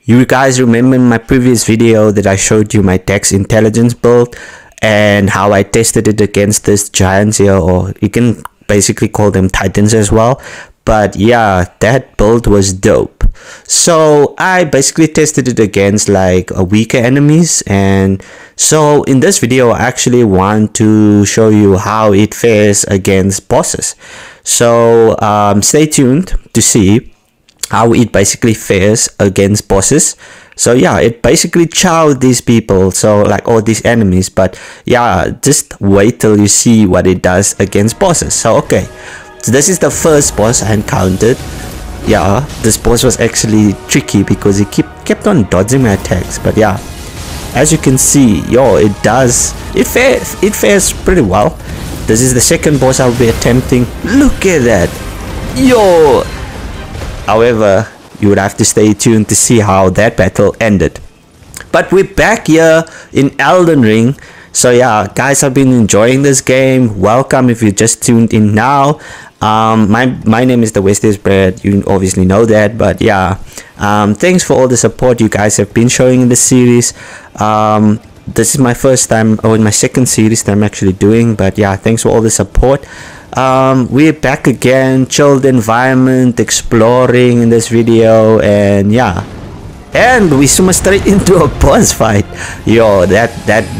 You guys remember in my previous video that I showed you my Dex Intelligence build and how I tested it against this giants here, or you can basically call them titans as well. But yeah, that build was dope. So I basically tested it against like weaker enemies, and so in this video I actually want to show you how it fares against bosses. So stay tuned to see how it basically fares against bosses. So yeah, it basically chowed these people, so like all these enemies. But yeah, just wait till you see what it does against bosses. So okay, so this is the first boss I encountered. Yeah, this boss was actually tricky because he kept on dodging my attacks. But yeah, as you can see, it fares pretty well. This is the second boss I'll be attempting. Look at that, yo. However, you would have to stay tuned to see how that battle ended. But we're back here in Elden Ring. So yeah, guys, I've been enjoying this game. Welcome if you just tuned in now. My name is TheWestiestBrad. You obviously know that, but yeah, thanks for all the support you guys have been showing in the series. This is my first time, or my second series that I'm actually doing, but yeah, thanks for all the support. We're back again, chilled environment, exploring in this video, and yeah, and we swim straight into a boss fight. Yo, that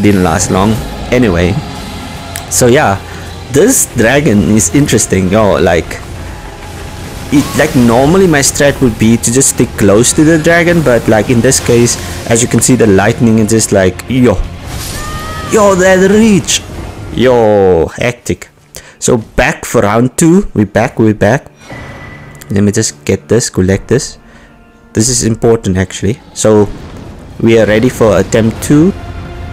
didn't last long. Anyway, so yeah, this dragon is interesting. Yo, like normally my strat would be to just stick close to the dragon, but like in this case, as you can see, the lightning is just like yo, that reach, yo, hectic. So back for round 2. We're back. Let me just get this, collect this. This is important actually. So we are ready for attempt 2.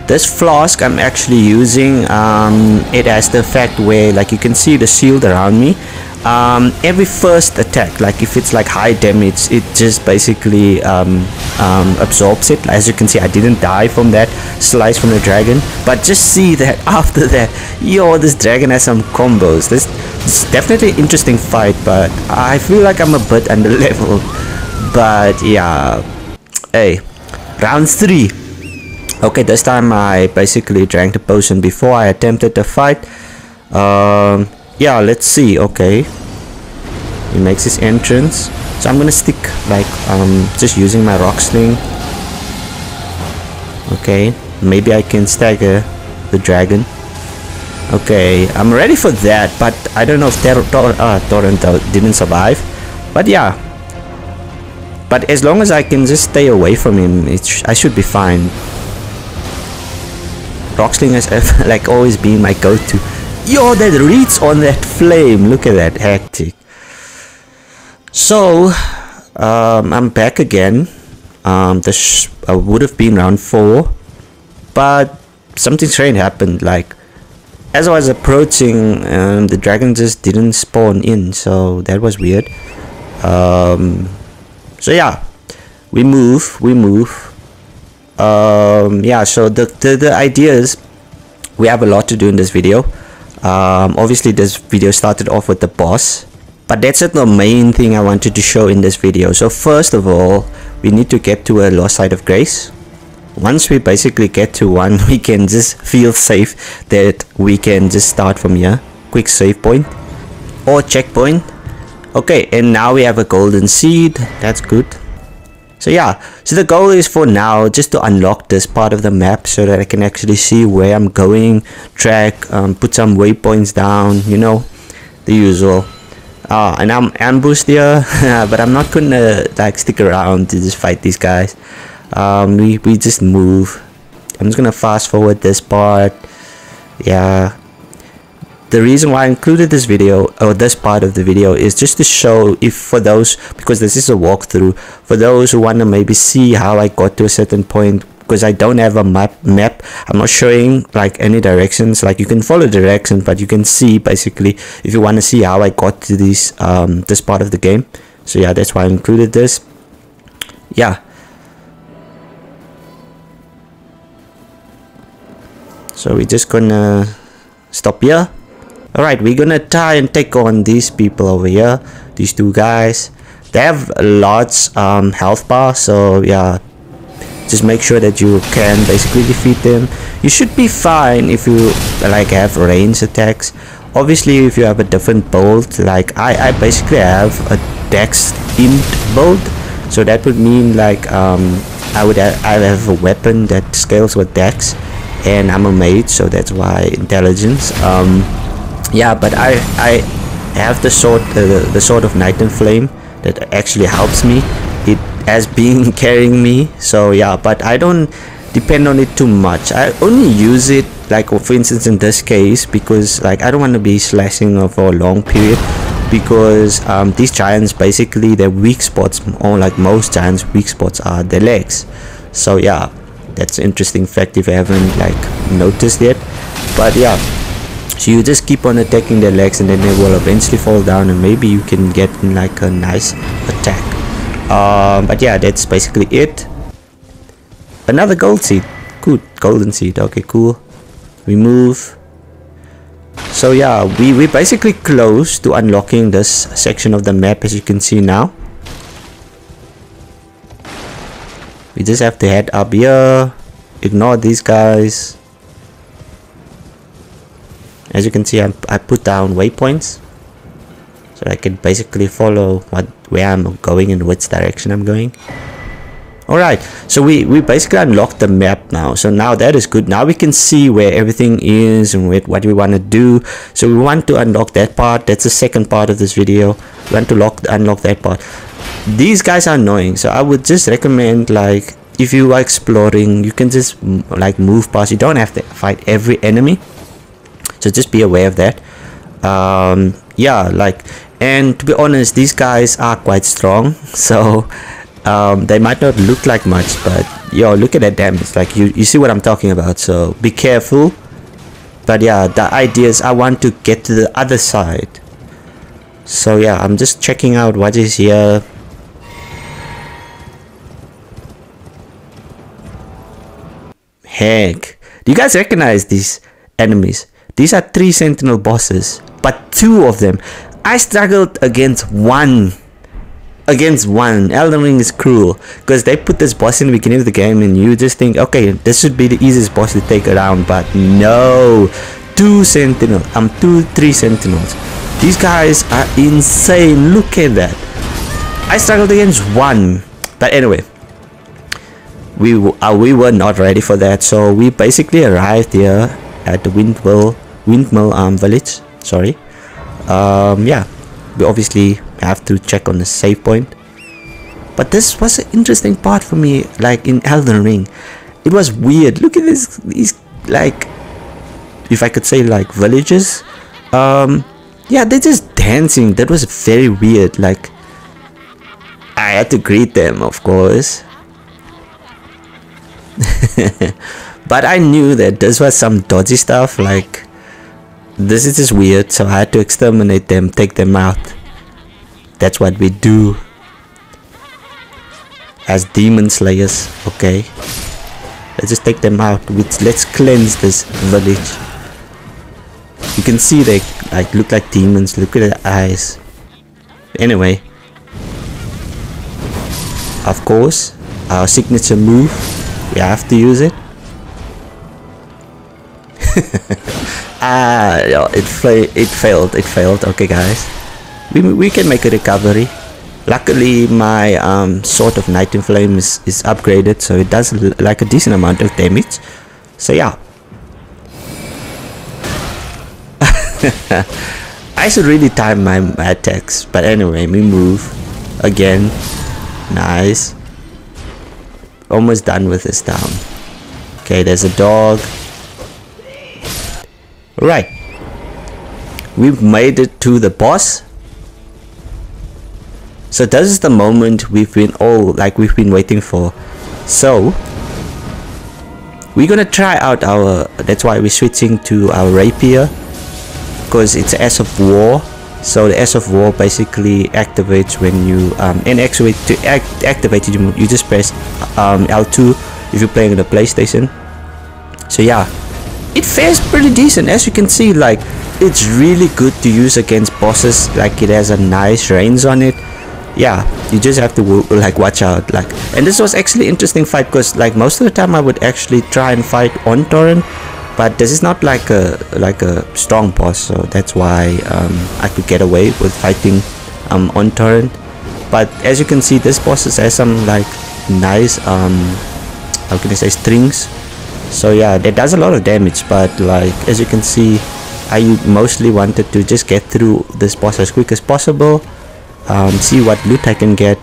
This flask I'm actually using, it has the effect where, like, you can see the shield around me. Every first attack, like if it's like high damage, it just basically absorbs it. As you can see, I didn't die from that slice from the dragon, but just see that after that, yo, this dragon has some combos. This is definitely an interesting fight, but I feel like I'm a bit under level. But yeah, hey, round 3. Okay, this time I basically drank the potion before I attempted the fight. Yeah, let's see. Okay, he makes his entrance, so I'm gonna stick like just using my rock sling. Okay, maybe I can stagger the dragon. Okay, I'm ready for that, but I don't know if Torrent didn't survive. But yeah, but as long as I can just stay away from him, I should be fine. Rock sling has like always been my go-to. Yo, that reads on that flame. Look at that, hectic. So I'm back again. This would have been round 4, but something strange happened. Like as I was approaching, the dragon just didn't spawn in, so that was weird. So yeah, we move. Yeah, so the idea is we have a lot to do in this video. Obviously this video started off with the boss, but that's not the main thing I wanted to show in this video. So first of all, we need to get to a lost site of grace. Once we basically get to one, we can just feel safe that we can just start from here. Quick save point or checkpoint. Okay, and now we have a golden seed. That's good. So yeah, so the goal is for now just to unlock this part of the map so that I can actually see where I'm going, track, put some waypoints down, you know, the usual. And I'm ambushed here, but I'm not gonna like stick around to just fight these guys. We just move. I'm just gonna fast forward this part. Yeah. The reason why I included this video, or this part of the video, is just to show, if for those, because this is a walkthrough, for those who want to maybe see how I got to a certain point, because I don't have a map. I'm not showing like any directions. Like you can follow directions, but you can see basically if you want to see how I got to this this part of the game. So yeah, that's why I included this. Yeah. So we're just gonna stop here. Alright, we're gonna try and take on these people over here, these two guys. They have lots health bar, so yeah, just make sure that you can basically defeat them. You should be fine if you like have range attacks. Obviously if you have a different build, like I basically have a dex int build, so that would mean like I have a weapon that scales with dex, and I'm a mage, so that's why intelligence. Yeah, but I have the sword of Night and Flame that actually helps me. It has been carrying me, so yeah, but I don't depend on it too much. I only use it like, for instance, in this case, because like I don't want to be slashing for a long period, because these giants, basically their weak spots, or like most giants' weak spots, are their legs. So yeah, that's an interesting fact if you haven't like noticed yet. But yeah, so you just keep on attacking their legs, and then they will eventually fall down, and maybe you can get like a nice attack. But yeah, that's basically it. Another gold seed. Good, golden seed. Okay, cool. We move. So yeah, we're basically close to unlocking this section of the map, as you can see now. We just have to head up here, ignore these guys. As you can see, I put down waypoints, so I can basically follow where I'm going and which direction I'm going. Alright, so we basically unlocked the map now, so now that is good. Now we can see where everything is and what we want to do. So we want to unlock that part. That's the second part of this video. We want to unlock that part. These guys are annoying, so I would just recommend, like, if you are exploring, you can just like move past. You don't have to fight every enemy, so just be aware of that. Yeah, like, and to be honest, these guys are quite strong, so they might not look like much, but yo, look at that damage. Like, you see what I'm talking about, so be careful. But yeah, the idea is I want to get to the other side. So yeah, I'm just checking out what is here. Heck, do you guys recognize these enemies? These are Tree Sentinel bosses, but two of them. I struggled against one. Elden Ring is cruel, because they put this boss in the beginning of the game and you just think, okay, this should be the easiest boss to take around, but no. Two Tree Sentinels. These guys are insane. Look at that. I struggled against one, but anyway, we were not ready for that, so we basically arrived here at the windmill village. Sorry. Yeah, we obviously have to check on the save point, but this was an interesting part for me. Like in Elden Ring, it was weird. Look at these, like, if I could say, like, villages. Yeah, they're just dancing. That was very weird. Like, I had to greet them, of course. But I knew that this was some dodgy stuff. Like, this is just weird, so I had to exterminate them, take them out. That's what we do as demon slayers. Okay, let's just take them out. Let's cleanse this village. You can see they like look like demons. Look at their eyes. Anyway, of course, our signature move, we have to use it. It failed. Okay, guys, we can make a recovery. Luckily, my Sword of Night and Flame is upgraded, so it does like a decent amount of damage. So yeah, I should really time my attacks. But anyway, we move again. Nice. Almost done with this town. Okay, there's a dog. Right, we've made it to the boss. So this is the moment we've been waiting for. So we're gonna try out that's why we're switching to our rapier, because it's S of War. So the S of War basically activates when you activate it, you just press L2 if you're playing on the PlayStation. So yeah, it fares pretty decent. As you can see, like, it's really good to use against bosses. Like, it has a nice range on it. yeah, you just have to like watch out. Like, and this was actually interesting fight because like most of the time I would actually try and fight on torrent, but this is not like a strong boss, so that's why I could get away with fighting on torrent. But as you can see, this boss has some like nice how can I say, strings. So yeah, it does a lot of damage, but like as you can see, I mostly wanted to just get through this boss as quick as possible, see what loot I can get.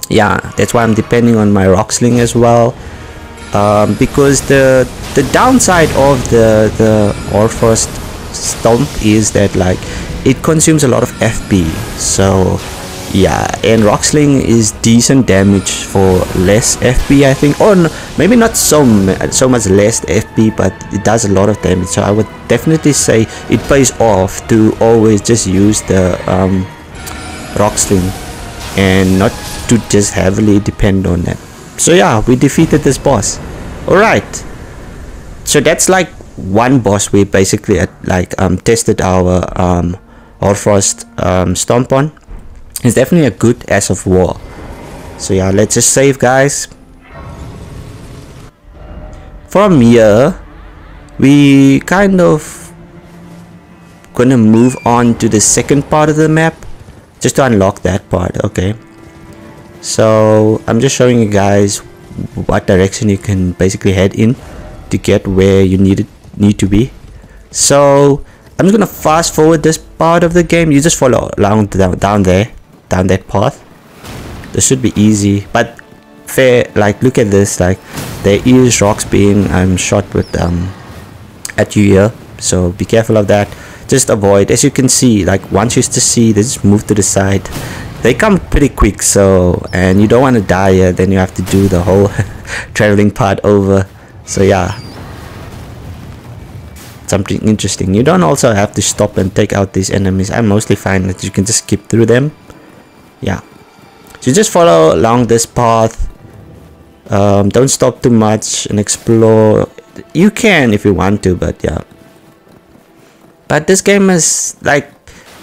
Yeah, that's why I'm depending on my rock sling as well, because the downside of the Hoarfrost stomp is that like it consumes a lot of FP. So yeah, and rock sling is decent damage for less FP, I think, or no, maybe not so much less FP, but it does a lot of damage. So I would definitely say it pays off to always just use the rock sling and not to just heavily depend on that. So yeah, we defeated this boss. Alright, so that's like one boss we basically like tested our Hoarfrost stomp on. It's definitely a good ass of war. So yeah, let's just save, guys. From here, we kind of gonna move on to the second part of the map, just to unlock that part. Okay, so I'm just showing you guys what direction you can basically head in to get where you need to be. So I'm just gonna fast forward this part of the game. You just follow along down that path. This should be easy, but fair. Like, look at this, like there is rocks being shot with at you here, so be careful of that. Just avoid. As you can see, like once you see, they just move to the side. They come pretty quick, so, and you don't want to die here, then you have to do the whole traveling part over. So yeah, something interesting. You don't also have to stop and take out these enemies. I mostly find that you can just skip through them. Yeah, so just follow along this path. Don't stop too much and explore. You can if you want to, but yeah. But this game is like,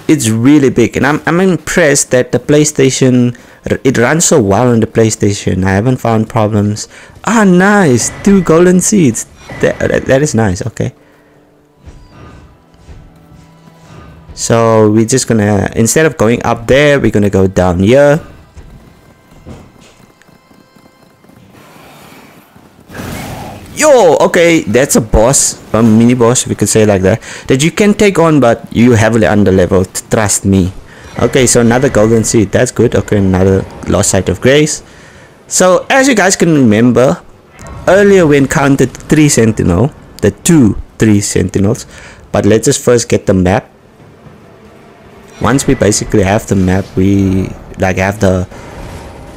it's really big, and I'm impressed that the PlayStation, it runs so well on the PlayStation. I haven't found problems. Ah, nice, 2 golden seeds. That is nice. Okay. So we're just gonna, instead of going up there, we're gonna go down here. Yo, okay, that's a boss, a mini boss, if we could say like that you can take on, but you heavily under leveled, trust me. Okay, so another golden seed, that's good. Okay, another lost sight of grace. So as you guys can remember, earlier we encountered the two Tree Sentinels, but let's just first get the map. Once we basically have the map, we like have the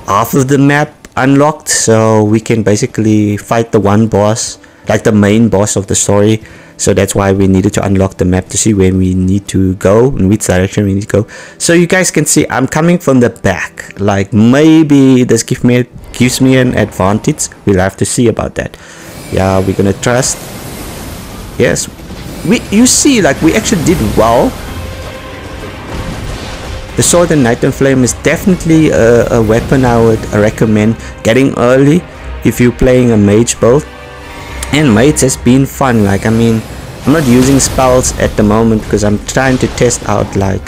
half of the map unlocked, so we can basically fight the one boss, like the main boss of the story. So that's why we needed to unlock the map to see where we need to go, in which direction we need to go. So you guys can see I'm coming from the back. Like maybe this gives me an advantage. We'll have to see about that. Yeah, we're gonna trust. Yes, you see, like we actually did well. The sword and night and flame is definitely a weapon I would recommend getting early if you're playing a mage build. And mage has been fun. Like, I mean, I'm not using spells at the moment because I'm trying to test out, like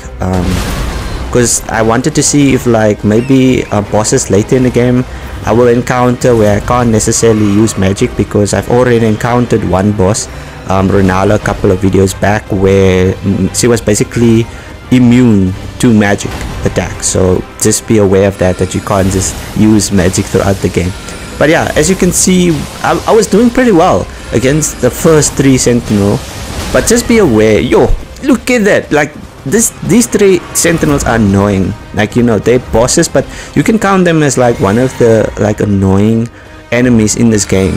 because I wanted to see if like maybe bosses later in the game I will encounter where I can't necessarily use magic, because I've already encountered one boss, Renala, a couple of videos back, where she was basically immune to magic attack. So just be aware of that you can't just use magic throughout the game. But yeah, as you can see, I was doing pretty well against the first Tree Sentinel, but just be aware. Yo, look at that, like these Tree Sentinels are annoying. Like, you know, they're bosses, but you can count them as like one of the like annoying enemies in this game,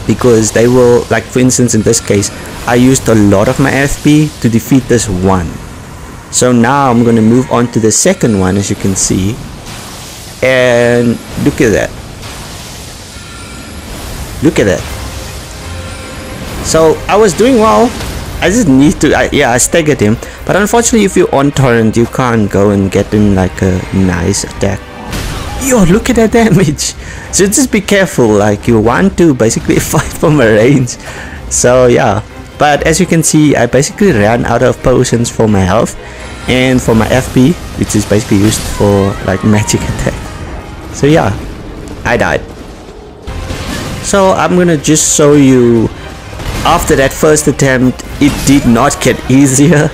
because they will, like for instance in this case, I used a lot of my FP to defeat this one. So now I'm gonna move on to the second one, as you can see, and look at that. Look at that. So I was doing well, I just need to, yeah, I staggered him. But unfortunately, if you're on torrent, you can't go and get in like a nice attack. Yo, look at that damage. So just be careful, like you want to basically fight from a range. So yeah, but as you can see, I basically ran out of potions for my health and for my FP, which is basically used for like magic attack. So yeah, I died. So I'm gonna just show you, after that first attempt, it did not get easier.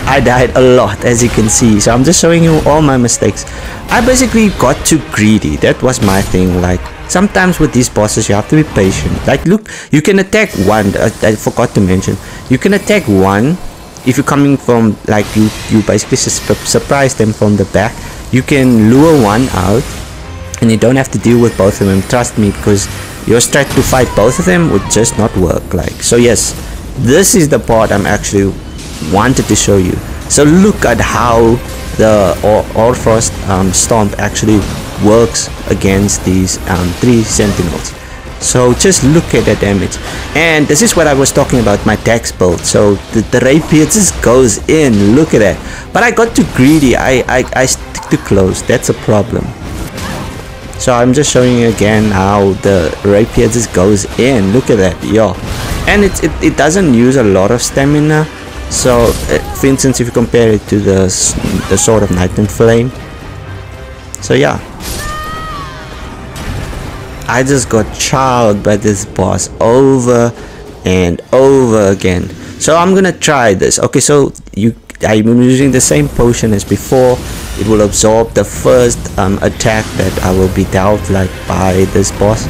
I died a lot, as you can see. So I'm just showing you all my mistakes. I basically got too greedy. That was my thing. Like sometimes with these bosses, you have to be patient. Like look, you can attack one. I forgot to mention, you can attack one if you're coming from, like you basically surprise them from the back. You can lure one out, and you don't have to deal with both of them. Trust me, because your strat to fight both of them would just not work. Like, so yes, this is the part I'm actually wanted to show you. So look at how the Hoarfrost stomp actually works against these Tree Sentinels. So just look at the damage, and this is what I was talking about, my dex build. So the rapier just goes in. Look at that. But I got too greedy. I stick to close. That's a problem. So I'm just showing you again how the rapier just goes in. Look at that, yo. And it doesn't use a lot of stamina. So for instance, if you compare it to the Sword of Night and Flame. So yeah, I just got chowed by this boss over and over again. So I'm gonna try this. Okay, so I'm using the same potion as before. It will absorb the first attack that I will be dealt like by this boss.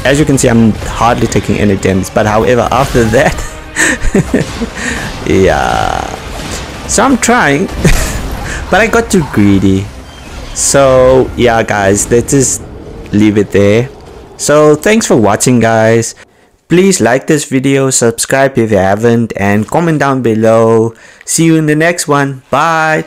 As you can see, I'm hardly taking any damage, but however, after that yeah, so I'm trying but I got too greedy. So yeah guys, let's just leave it there. So thanks for watching guys. Please like this video, subscribe if you haven't, and comment down below. See you in the next one. Bye.